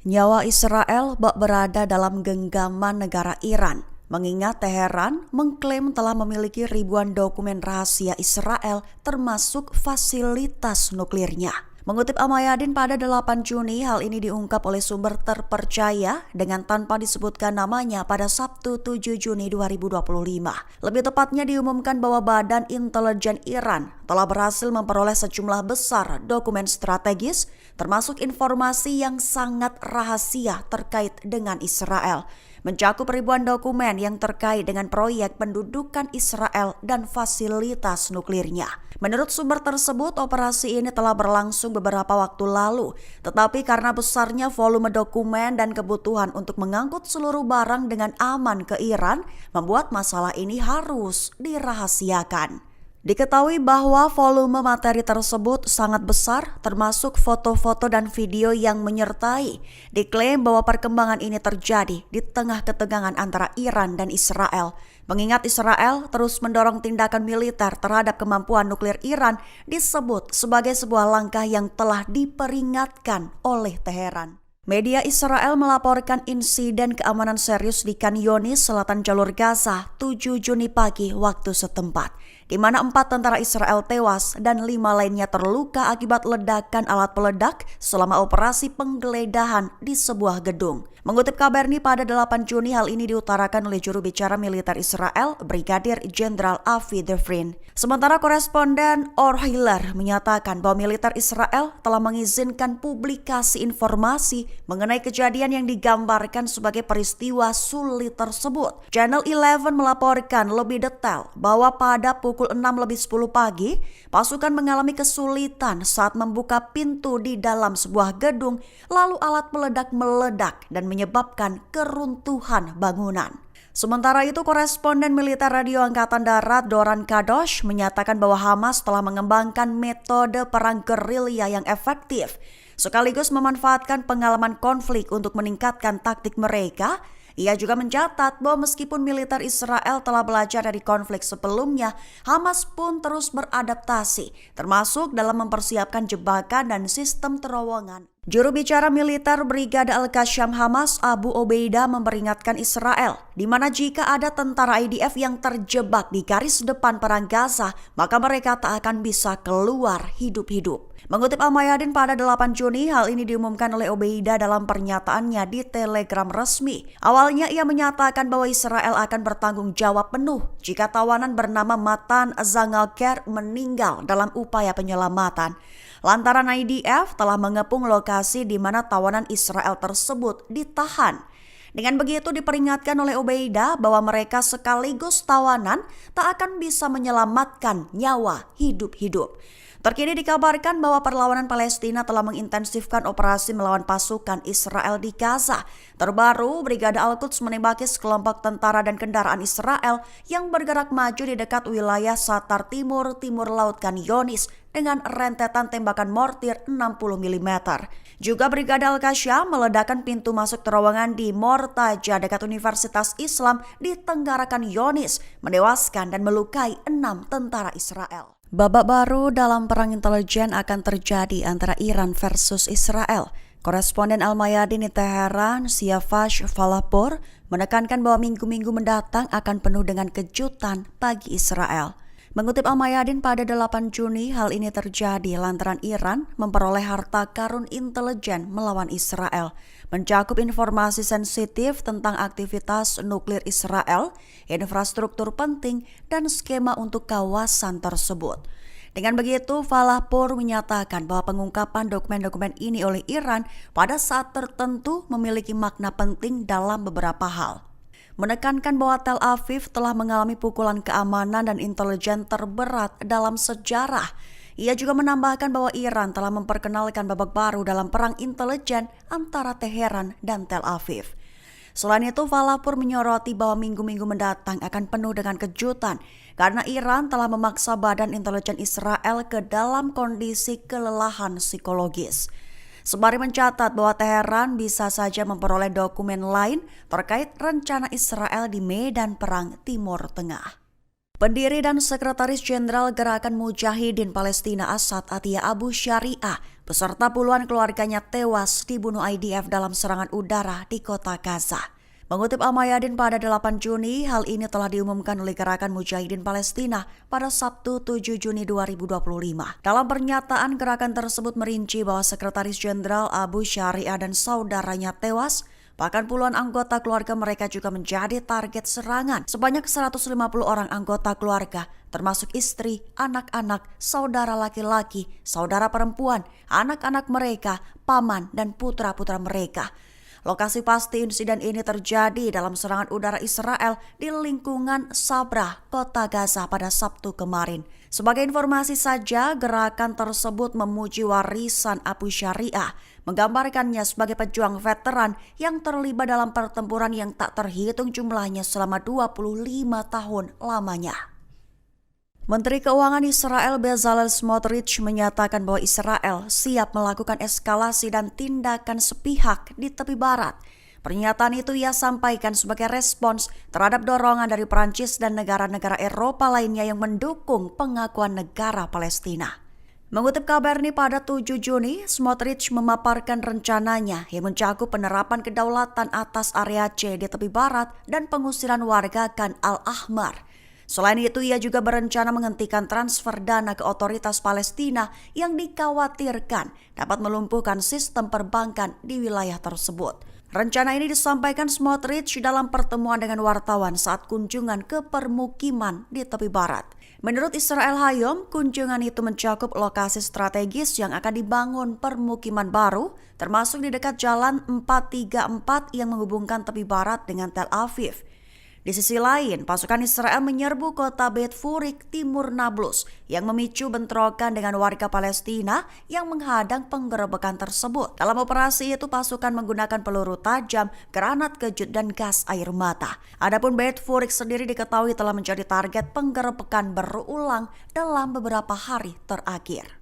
Nyawa Israel bak berada dalam genggaman negara Iran, mengingat Teheran mengklaim telah memiliki ribuan dokumen rahasia Israel termasuk fasilitas nuklirnya. Mengutip Al-Mayadin pada 8 Juni, hal ini diungkap oleh sumber terpercaya dengan tanpa disebutkan namanya pada Sabtu 7 Juni 2025. Lebih tepatnya diumumkan bahwa Badan Intelijen Iran telah berhasil memperoleh sejumlah besar dokumen strategis, termasuk informasi yang sangat rahasia terkait dengan Israel. Mencakup ribuan dokumen yang terkait dengan proyek pendudukan Israel dan fasilitas nuklirnya. Menurut sumber tersebut, operasi ini telah berlangsung beberapa waktu lalu, tetapi karena besarnya volume dokumen dan kebutuhan untuk mengangkut seluruh barang dengan aman ke Iran, membuat masalah ini harus dirahasiakan. Diketahui bahwa volume materi tersebut sangat besar, termasuk foto-foto dan video yang menyertai. Diklaim bahwa perkembangan ini terjadi di tengah ketegangan antara Iran dan Israel. Mengingat Israel terus mendorong tindakan militer terhadap kemampuan nuklir Iran, disebut sebagai sebuah langkah yang telah diperingatkan oleh Teheran. Media Israel melaporkan insiden keamanan serius di Khan Younis, selatan jalur Gaza, 7 Juni pagi waktu setempat, di mana 4 tentara Israel tewas dan 5 lainnya terluka akibat ledakan alat peledak selama operasi penggeledahan di sebuah gedung. Mengutip Kabarni pada 8 Juni, hal ini diutarakan oleh juru bicara militer Israel, Brigadir Jenderal Avi Defrin. Sementara koresponden Or Hiller menyatakan bahwa militer Israel telah mengizinkan publikasi informasi mengenai kejadian yang digambarkan sebagai peristiwa sulit tersebut. Channel 11 melaporkan lebih detail bahwa pada pukul 6:10 pagi, pasukan mengalami kesulitan saat membuka pintu di dalam sebuah gedung, lalu alat peledak meledak dan menyebabkan keruntuhan bangunan. Sementara itu, koresponden militer radio Angkatan Darat Doran Kadosh menyatakan bahwa Hamas telah mengembangkan metode perang gerilya yang efektif, sekaligus memanfaatkan pengalaman konflik untuk meningkatkan taktik mereka. Ia juga mencatat bahwa meskipun militer Israel telah belajar dari konflik sebelumnya, Hamas pun terus beradaptasi, termasuk dalam mempersiapkan jebakan dan sistem terowongan. Juru bicara militer Brigade Al-Qassam Hamas, Abu Obeidah, memperingatkan Israel, di mana jika ada tentara IDF yang terjebak di garis depan perang Gaza, maka mereka tak akan bisa keluar hidup-hidup. Mengutip Al-Mayadin pada 8 Juni, hal ini diumumkan oleh Obeidah dalam pernyataannya di Telegram resmi. Awalnya ia menyatakan bahwa Israel akan bertanggung jawab penuh jika tawanan bernama Matan Zangalker meninggal dalam upaya penyelamatan. Lantaran IDF telah mengepung lokasi di mana tawanan Israel tersebut ditahan. Dengan begitu diperingatkan oleh Obeidah bahwa mereka sekaligus tawanan tak akan bisa menyelamatkan nyawa hidup-hidup. Terkini dikabarkan bahwa perlawanan Palestina telah mengintensifkan operasi melawan pasukan Israel di Gaza. Terbaru, Brigade Al-Quds menembaki sekelompok tentara dan kendaraan Israel yang bergerak maju di dekat wilayah Satar Timur Laut Khan Younis dengan rentetan tembakan mortir 60 mm. Juga Brigade Al-Qassam meledakkan pintu masuk terowongan di Mortaja dekat Universitas Islam di Tenggara Khan Younis, menewaskan dan melukai 6 tentara Israel. Babak baru dalam perang intelijen akan terjadi antara Iran versus Israel. Koresponden Al-Mayadin di Teheran, Siavash Falahpour, menekankan bahwa minggu-minggu mendatang akan penuh dengan kejutan bagi Israel. Mengutip Al-Mayadin pada 8 Juni, hal ini terjadi lantaran Iran memperoleh harta karun intelijen melawan Israel, mencakup informasi sensitif tentang aktivitas nuklir Israel, infrastruktur penting, dan skema untuk kawasan tersebut. Dengan begitu, Falahpour menyatakan bahwa pengungkapan dokumen-dokumen ini oleh Iran pada saat tertentu memiliki makna penting dalam beberapa hal. Menekankan bahwa Tel Aviv telah mengalami pukulan keamanan dan intelijen terberat dalam sejarah. Ia juga menambahkan bahwa Iran telah memperkenalkan babak baru dalam perang intelijen antara Teheran dan Tel Aviv. Selain itu, Falahpour menyoroti bahwa minggu-minggu mendatang akan penuh dengan kejutan karena Iran telah memaksa Badan Intelijen Israel ke dalam kondisi kelelahan psikologis. Sembari mencatat bahwa Teheran bisa saja memperoleh dokumen lain terkait rencana Israel di medan perang Timur Tengah. Pendiri dan Sekretaris Jenderal Gerakan Mujahidin Palestina Asad Atiyah Abu Syariah beserta puluhan keluarganya tewas dibunuh IDF dalam serangan udara di kota Gaza. Mengutip Al-Mayadin pada 8 Juni, hal ini telah diumumkan oleh Gerakan Mujahidin Palestina pada Sabtu 7 Juni 2025. Dalam pernyataan, gerakan tersebut merinci bahwa Sekretaris Jenderal Abu Syariah dan saudaranya tewas. Bahkan puluhan anggota keluarga mereka juga menjadi target serangan. Sebanyak 150 orang anggota keluarga, termasuk istri, anak-anak, saudara laki-laki, saudara perempuan, anak-anak mereka, paman, dan putra-putra mereka. Lokasi pasti insiden ini terjadi dalam serangan udara Israel di lingkungan Sabrah, kota Gaza pada Sabtu kemarin. Sebagai informasi saja, gerakan tersebut memuji warisan Abu Syariah, menggambarkannya sebagai pejuang veteran yang terlibat dalam pertempuran yang tak terhitung jumlahnya selama 25 tahun lamanya. Menteri Keuangan Israel Bezalel Smotrich menyatakan bahwa Israel siap melakukan eskalasi dan tindakan sepihak di tepi barat. Pernyataan itu ia sampaikan sebagai respons terhadap dorongan dari Prancis dan negara-negara Eropa lainnya yang mendukung pengakuan negara Palestina. Mengutip kabar ini pada 7 Juni, Smotrich memaparkan rencananya yang mencakup penerapan kedaulatan atas area C di tepi barat dan pengusiran warga Khan al-Ahmar. Selain itu, ia juga berencana menghentikan transfer dana ke otoritas Palestina yang dikhawatirkan dapat melumpuhkan sistem perbankan di wilayah tersebut. Rencana ini disampaikan Smotrich dalam pertemuan dengan wartawan saat kunjungan ke permukiman di tepi barat. Menurut Israel Hayom, kunjungan itu mencakup lokasi strategis yang akan dibangun permukiman baru, termasuk di dekat Jalan 434 yang menghubungkan tepi barat dengan Tel Aviv. Di sisi lain, pasukan Israel menyerbu kota Beit Furik, timur Nablus, yang memicu bentrokan dengan warga Palestina yang menghadang penggerebekan tersebut. Dalam operasi itu, pasukan menggunakan peluru tajam, granat kejut, dan gas air mata. Adapun Beit Furik sendiri diketahui telah menjadi target penggerebekan berulang dalam beberapa hari terakhir.